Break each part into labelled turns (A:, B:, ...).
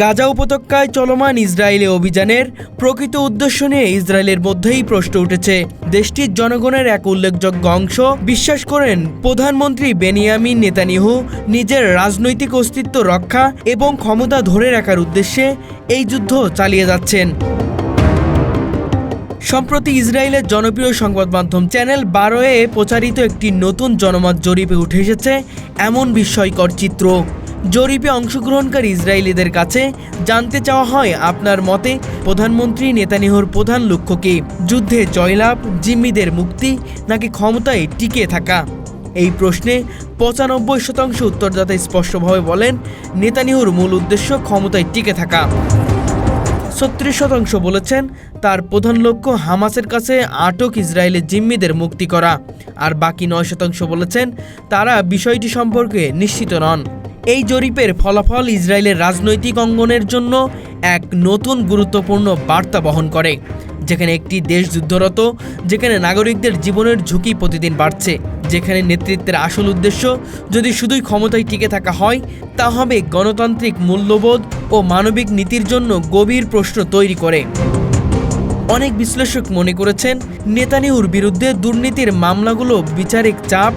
A: গাজা উপত্যকায় চলমান ইসরায়েলি অভিযানের প্রকৃত উদ্দেশ্য নিয়ে ইসরায়েলের মধ্যেই প্রশ্ন উঠেছে। দেশটির জনগণের এক উল্লেখযোগ্য অংশ বিশ্বাস করেন প্রধানমন্ত্রী বেনিয়ামিন নেতানিয়াহু নিজের রাজনৈতিক অস্তিত্ব রক্ষা এবং ক্ষমতা ধরে রাখার উদ্দেশ্যে এই যুদ্ধ চালিয়ে যাচ্ছেন। সম্প্রতি ইসরায়েলের জনপ্রিয় সংবাদ মাধ্যম চ্যানেল 12-এ প্রচারিত একটি নতুন জনমত জরিপে উঠে এসেছে এমন বিস্ময়কর চিত্র। জরিপে অংশগ্রহণকারী ইসরায়েলিদের কাছে জানতে চাওয়া হয়, আপনার মতে প্রধানমন্ত্রী নেতানিয়াহুর প্রধান লক্ষ্য কি? যুদ্ধে জয়লাভ, জিম্মিদের মুক্তি, নাকি ক্ষমতায় টিকে থাকা? এই প্রশ্নে 95% উত্তরদাতা স্পষ্টভাবে বলেন নেতানিয়াহুর মূল উদ্দেশ্য ক্ষমতায় টিকে থাকা। 36% বলেছেন তার প্রধান লক্ষ্য হামাসের কাছে আটক ইসরায়েলের জিম্মিদের মুক্তি করা, আর বাকি 9% বলেছেন তারা বিষয়টি সম্পর্কে নিশ্চিত নন। এই জরিপের ফলাফল ইসরায়েলের রাজনৈতিক অঙ্গনের জন্য এক নতুন গুরুত্বপূর্ণ বার্তা বহন করে। যেখানে একটি দেশ যুদ্ধরত, যেখানে নাগরিকদের জীবনের ঝুঁকি প্রতিদিন বাড়ছে, যেখানে নেতৃত্বের আসল উদ্দেশ্য যদি শুধুই ক্ষমতায় টিকে থাকা হয়, তা হবে গণতান্ত্রিক মূল্যবোধ ও মানবিক নীতির জন্য গভীর প্রশ্ন তৈরি করে। অনেক বিশ্লেষক মনে করেছেন নেতানিয়াহুর বিরুদ্ধে দুর্নীতির মামলাগুলো বিচারিক চাপ,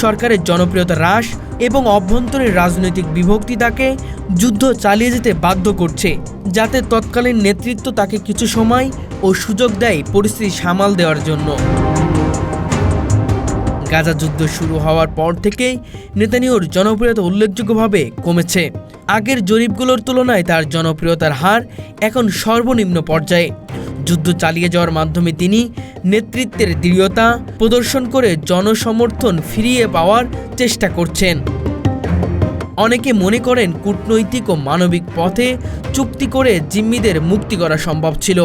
A: সরকারের জনপ্রিয়তা হ্রাস এবং অভ্যন্তরীণ রাজনৈতিক বিভক্তি তাকে যুদ্ধ চালিয়ে যেতে বাধ্য করছে, যাতে তৎকালীন নেতৃত্ব তাকে কিছু সময় ও সুযোগ দেয় পরিস্থিতি সামাল দেওয়ার জন্য। গাজা যুদ্ধ শুরু হওয়ার পর থেকেই নেতানিয়াহুর জনপ্রিয়তা উল্লেখযোগ্যভাবে কমেছে। আগের জরিপগুলোর তুলনায় তার জনপ্রিয়তার হার এখন সর্বনিম্ন পর্যায়ে। যুদ্ধ চালিয়ে যাওয়ার মাধ্যমে তিনি নেতৃত্বের দৃঢ়তা প্রদর্শন করে জনসমর্থন ফিরিয়ে পাওয়ার চেষ্টা করছেন। অনেকে মনে করেন কূটনৈতিক ও মানবিক পথে চুক্তি করে জিম্মিদের মুক্তি করা সম্ভব ছিল।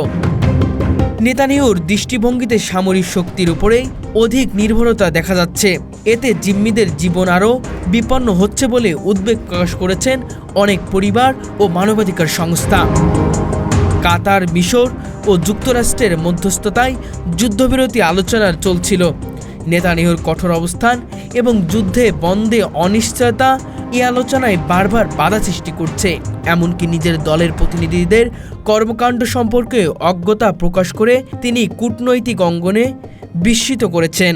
A: নেতানিয়াহুর দৃষ্টিভঙ্গিতে সামরিক শক্তির উপরে অধিক নির্ভরতা দেখা যাচ্ছে। এতে জিম্মিদের জীবন আরও বিপন্ন হচ্ছে বলে উদ্বেগ প্রকাশ করেছেন অনেক পরিবার ও মানবাধিকার সংস্থা। কাতার, মিশর ও যুক্তরাষ্ট্রের মধ্যস্থতায় যুদ্ধবিরতি আলোচনা চলছিল। নেতানিয়াহুর কঠোর অবস্থান এবং যুদ্ধে বন্ধে অনিশ্চয়তা এই আলোচনায় বারবার বাধা সৃষ্টি করছে। এমনকি নিজের দলের প্রতিনিধিদের কর্মকাণ্ড সম্পর্কে অজ্ঞতা প্রকাশ করে তিনি কূটনৈতিক অঙ্গনে বিস্মিত করেছেন।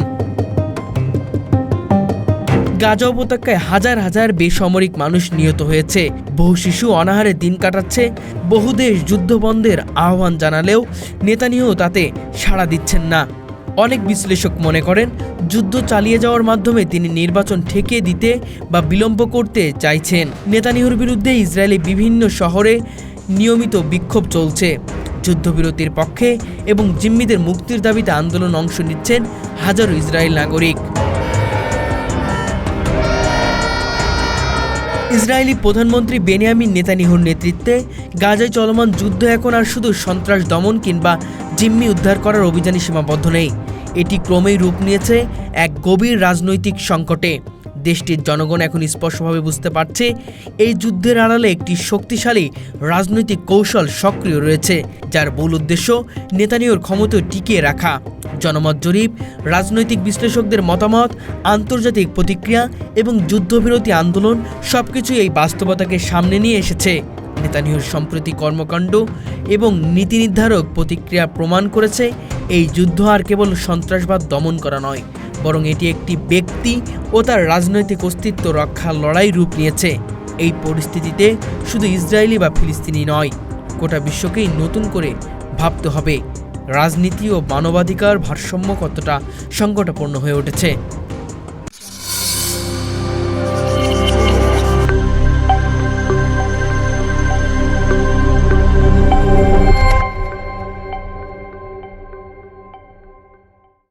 A: গাজা উপত্যকায় হাজার হাজার বেসামরিক মানুষ নিহত হয়েছে, বহু শিশু অনাহারে দিন কাটাচ্ছে। বহু দেশ যুদ্ধবন্ধের আহ্বান জানালেও নেতানিয়াহু তাতে সাড়া দিচ্ছেন না। অনেক বিশ্লেষক মনে করেন যুদ্ধ চালিয়ে যাওয়ার মাধ্যমে তিনি নির্বাচন ঠেকিয়ে দিতে বা বিলম্ব করতে চাইছেন। নেতানিয়াহুর বিরুদ্ধে ইসরায়েলে বিভিন্ন শহরে নিয়মিত বিক্ষোভ চলছে। যুদ্ধবিরতির পক্ষে এবং জিম্মিদের মুক্তির দাবিতে আন্দোলন অংশ নিচ্ছেন হাজারো ইসরায়েল নাগরিক। ইসরায়েলি প্রধানমন্ত্রী বেনিয়ামিন নেতানিয়াহুর নেতৃত্বে গাজায় চলমান যুদ্ধ এখন আর শুধু সন্ত্রাস দমন কিংবা জিম্মি উদ্ধার করার অভিযানে সীমাবদ্ধ নেই। এটি ক্রমেই রূপ নিয়েছে এক গভীর রাজনৈতিক সংকটে। দেশটির জনগণ এখন স্পষ্টভাবে বুঝতে পারছে এই যুদ্ধের আড়ালে একটি শক্তিশালী রাজনৈতিক কৌশল সক্রিয় রয়েছে, যার মূল উদ্দেশ্য নেতানিয়াহুর ক্ষমতা টিকিয়ে রাখা। জনমত জরিপ, রাজনৈতিক বিশ্লেষকদের মতামত, আন্তর্জাতিক প্রতিক্রিয়া এবং যুদ্ধবিরতি আন্দোলন সবকিছু এই বাস্তবতাকে সামনে নিয়ে এসেছে। নেতানিয়াহুর সম্প্রতি কর্মকাণ্ড এবং নীতি নির্ধারক প্রতিক্রিয়া প্রমাণ করেছে এই যুদ্ধ আর কেবল সন্ত্রাসবাদ দমন করা নয়, বরং এটি একটি ব্যক্তি ও তার রাজনৈতিক অস্তিত্ব রক্ষার লড়াই রূপ নিয়েছে। এই পরিস্থিতিতে শুধু ইসরায়েলি বা ফিলিস্তিনি নয়, গোটা বিশ্বকেই নতুন করে ভাবতে হবে রাজনীতি ও মানবাধিকার ভারসাম্য কতটা সংকটাপন্ন হয়ে উঠেছে।